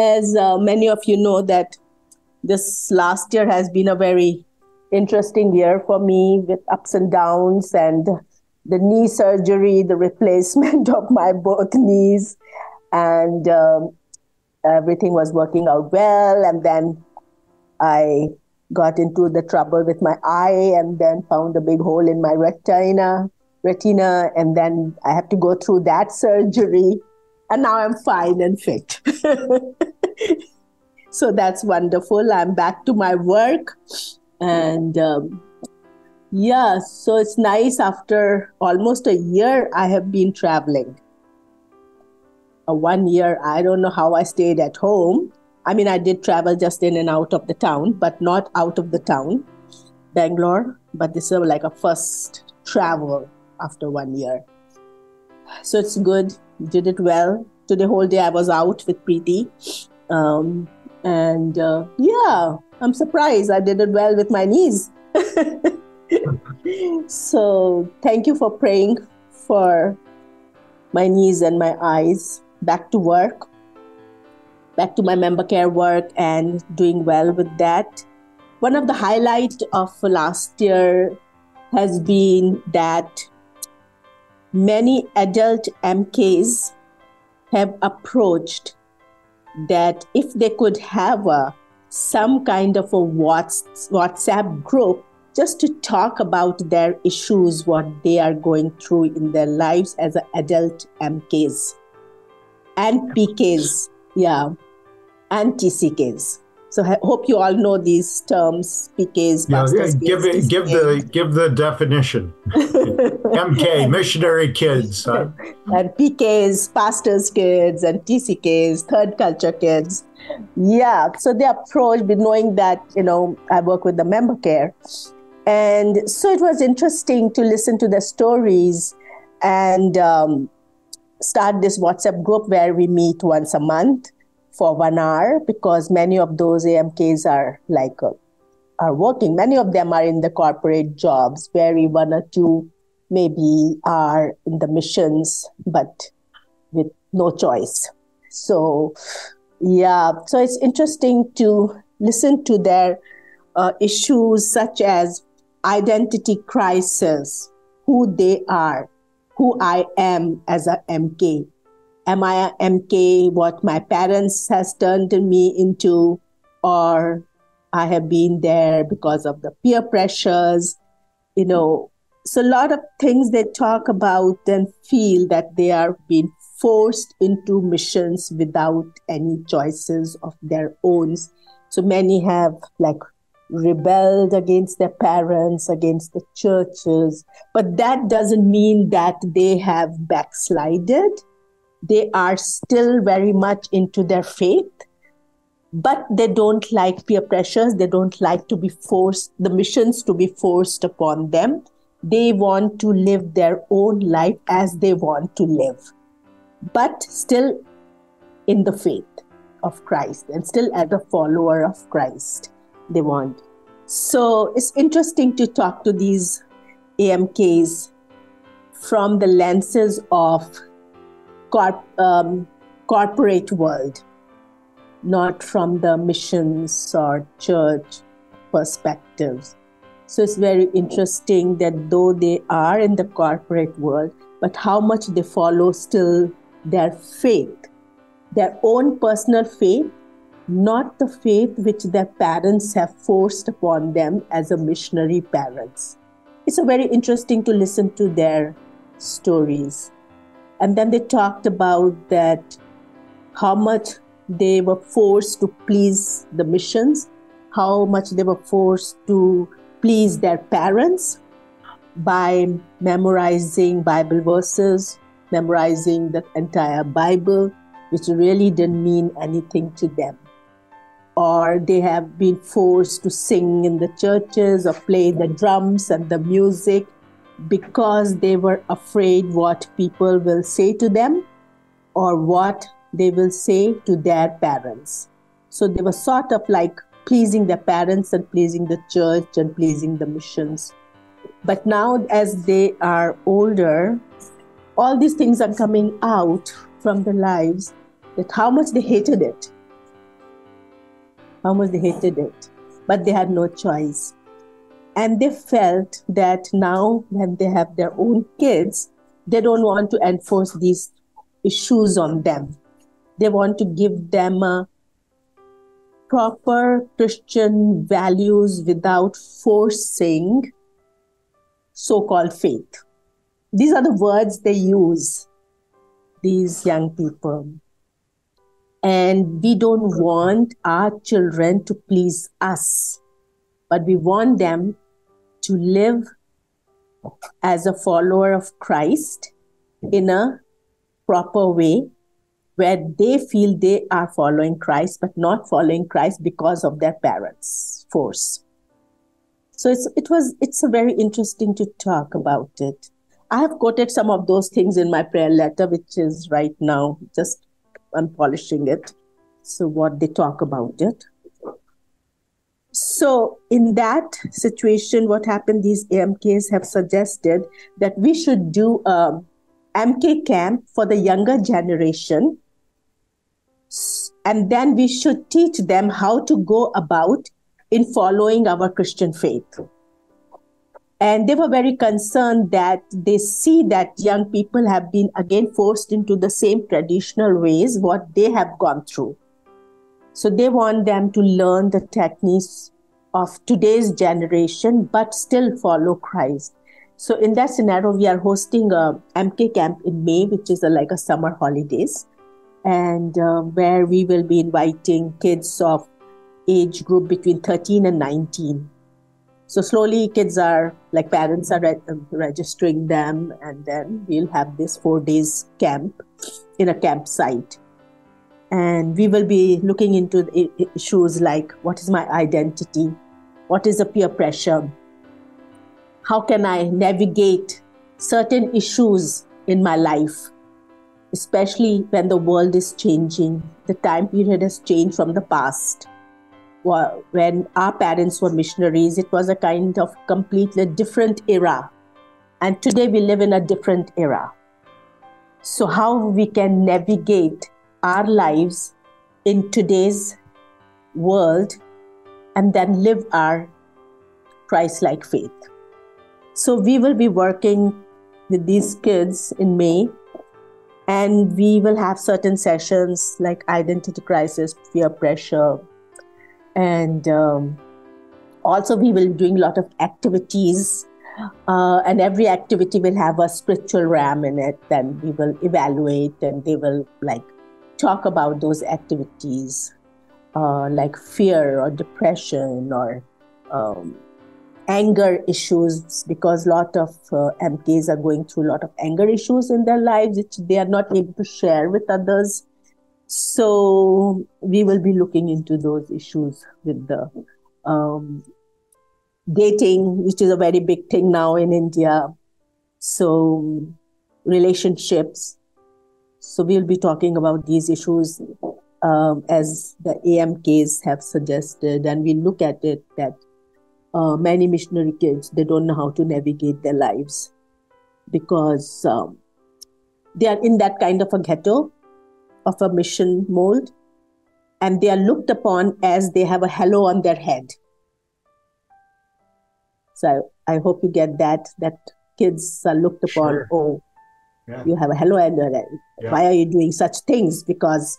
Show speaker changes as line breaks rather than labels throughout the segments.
As many of you know that this last year has been a very interesting year for me with ups and downs and the knee surgery, the replacement of my both knees, and everything was working out well. And then I got into the trouble with my eye and then found a big hole in my retina, and then I have to go through that surgery. And now I'm fine and fit. So that's wonderful. I'm back to my work. And yeah, so it's nice. After almost a year, I have been traveling. 1 year, I don't know how I stayed at home. I mean, I did travel just in and out of the town, but not out of the town, Bangalore. But this is like a first travel after 1 year. So it's good. Did it well. Today, whole day I was out with Preeti. And yeah, I'm surprised I did it well with my knees. So thank you for praying for my knees and my eyes. Back to work, back to my member care work and doing well with that. One of the highlights of last year has been that many adult MKs have approached that if they could have some kind of a WhatsApp group just to talk about their issues, what they are going through in their lives as adult MKs and PKs, yeah, and TCKs. So I hope you all know these terms, PKs, pastors, kids,
give the definition. MK, missionary kids. Huh?
And PKs, pastors' kids, and TCKs, third culture kids. Yeah, so they approached me knowing that, I work with the member care. And so it was interesting to listen to the stories and start this WhatsApp group where we meet once a month for 1 hour, because many of those AMKs are working. Many of them are in the corporate jobs, where one or two maybe are in the missions, but with no choice. So, yeah, so it's interesting to listen to their issues such as identity crisis, who they are, who I am as a MK. Am I a MK, what my parents has turned me into, or I have been there because of the peer pressures, So a lot of things they talk about and feel that they are being forced into missions without any choices of their own. So many have rebelled against their parents, against the churches, but that doesn't mean that they have backslided. They are still very much into their faith, but they don't like peer pressures. They don't like to be forced, the missions to be forced upon them. They want to live their own life as they want to live, but still in the faith of Christ and still as a follower of Christ. They want. So it's interesting to talk to these AMKs from the lenses of corporate world, not from the missions or church perspectives. So it's very interesting that though they are in the corporate world, but how much they follow still their faith, their own personal faith, not the faith which their parents have forced upon them as a missionary parents. It's a very interesting to listen to their stories. And then they talked about that how much they were forced to please the missions, how much they were forced to please their parents by memorizing Bible verses, memorizing the entire Bible, which really didn't mean anything to them. Or they have been forced to sing in the churches or play the drums and the music because they were afraid what people will say to them or what they will say to their parents. So they were sort of pleasing their parents and pleasing the church and pleasing the missions. But now as they are older, all these things are coming out from their lives, that how much they hated it. how much they hated it. But they had no choice. And they felt that now when they have their own kids, they don't want to enforce these issues on them. They want to give them proper Christian values without forcing so-called faith. These are the words they use, these young people. And we don't want our children to please us, but we want them to live as a follower of Christ in a proper way, where they feel they are following Christ, but not following Christ because of their parents' force. So it's a very interesting to talk about it. I have quoted some of those things in my prayer letter, which is right now, just I'm polishing it. So what they talk about it. So in that situation, what happened, these AMKs have suggested that we should do a MK camp for the younger generation. And then we should teach them how to go about in following our Christian faith. And they were very concerned that they see that young people have been again forced into the same traditional ways, what they have gone through. So they want them to learn the techniques of today's generation, but still follow Christ. So in that scenario, we are hosting a MK camp in May, which is like a summer holidays, and where we will be inviting kids of age group between 13 and 19. So slowly kids are, like parents are registering them, and then we'll have this 4 days camp in a campsite. And we will be looking into the issues like, what is my identity? What is the peer pressure? How can I navigate certain issues in my life, especially when the world is changing? The time period has changed from the past. When our parents were missionaries, it was a kind of completely different era. And today we live in a different era. So how we can navigate our lives in today's world and then live our Christ-like faith. So we will be working with these kids in May, and we will have certain sessions like identity crisis, peer pressure, and also we will be doing a lot of activities, and every activity will have a spiritual ram in it. Then we will evaluate, and they will like talk about those activities, like fear or depression or anger issues, because a lot of MKs are going through a lot of anger issues in their lives, which they are not able to share with others. So we will be looking into those issues with the dating, which is a very big thing now in India. So relationships. So we'll be talking about these issues as the AMKs have suggested, and we look at it that many missionary kids, they don't know how to navigate their lives because they are in that kind of a ghetto of a mission mold, and they are looked upon as they have a halo on their head. So I hope you get that kids are looked upon,
Sure.
oh,
Yeah.
you have a halo on your head.
Yeah.
Why are you doing such things? Because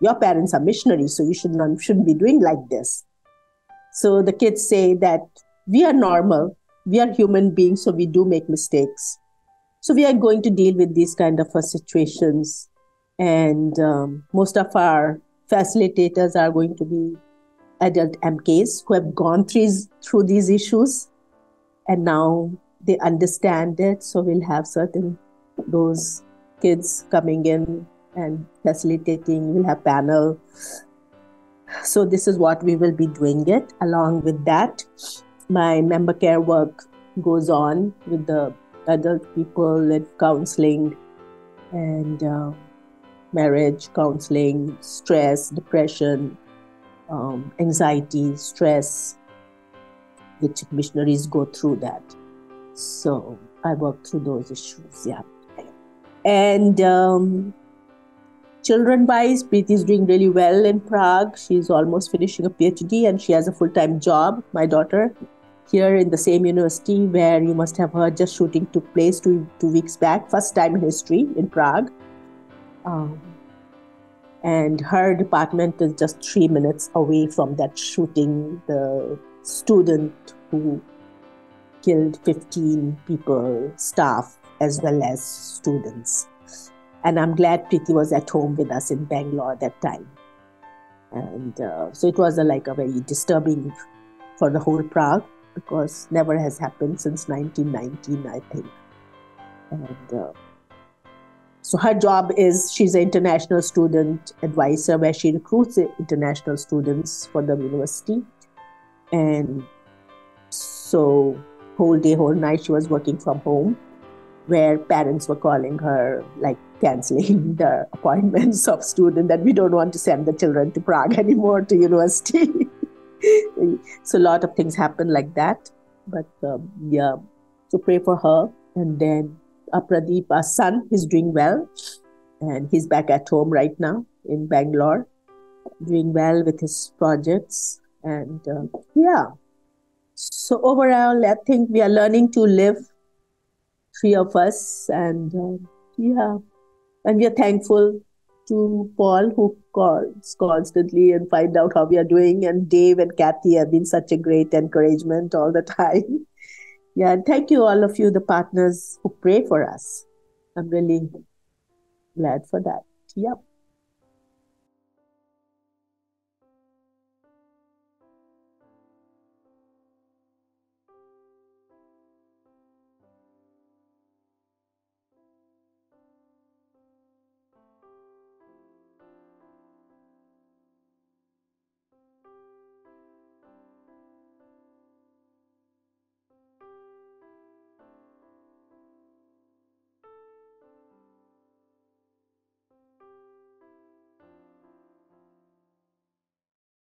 your parents are missionaries, so you shouldn't be doing like this. So the kids say that we are normal, we are human beings, so we do make mistakes. So we are going to deal with these kind of situations. And most of our facilitators are going to be adult MKs who have gone through these issues, and now they understand it. So we'll have those kids coming in and facilitating. We'll have panel. So this is what we will be doing it. Along with that, my member care work goes on with the adult people with counseling and marriage counseling, stress, depression, anxiety, stress, which missionaries go through that. So I work through those issues, yeah. And Children-wise, Preeti is doing really well in Prague. She's almost finishing a PhD and she has a full-time job, my daughter, here in the same university where you must have heard just shooting took place two weeks back, first time in history in Prague. And her department is just 3 minutes away from that shooting, the student who killed 15 people, staff, as well as students. And I'm glad Preeti was at home with us in Bangalore that time. And so it was a very disturbing for the whole Prague, because never has happened since 1919, I think. And so her job is, she's an international student advisor where she recruits international students for the university. And so whole day, whole night, she was working from home, where parents were calling her, canceling the appointments of students, that we don't want to send the children to Prague anymore to university. So a lot of things happen like that. But so pray for her. And then Pradeep, our son, he's doing well. And he's back at home right now in Bangalore, doing well with his projects. And so overall, I think we are learning to live, 3 of us. And and we are thankful to Paul, who calls constantly and find out how we are doing. And Dave and Kathy have been such a great encouragement all the time. And thank you, all of you, the partners who pray for us. I'm really glad for that. Yep.